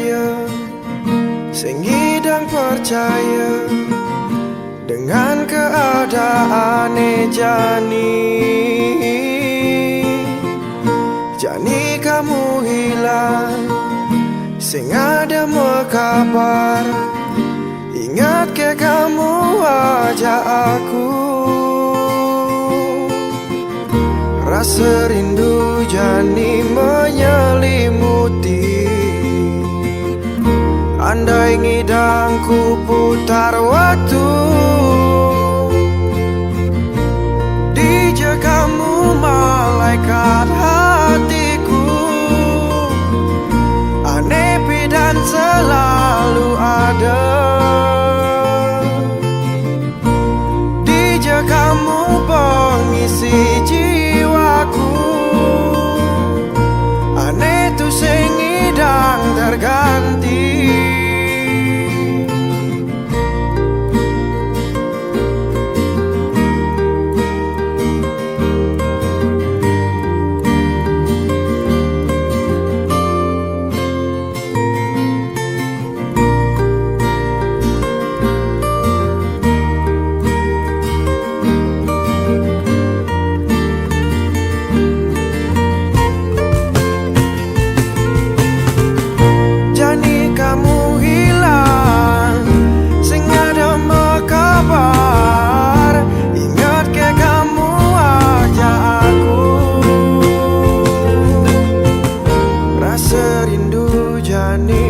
saya sing ngidang percaya dengan keadaane Jani kamu hilang, sing ada mau kabar. Ingat ke kamu ajak aku. Rasa rindu Jani menyelimuti. Andai ngidangku putar waktu, DJ kamu malaikat hatiku. Anepi dan selalu ada. DJ kamu pengisi jiwaku. Ane tu sing ngidang terganti. Rindu Jani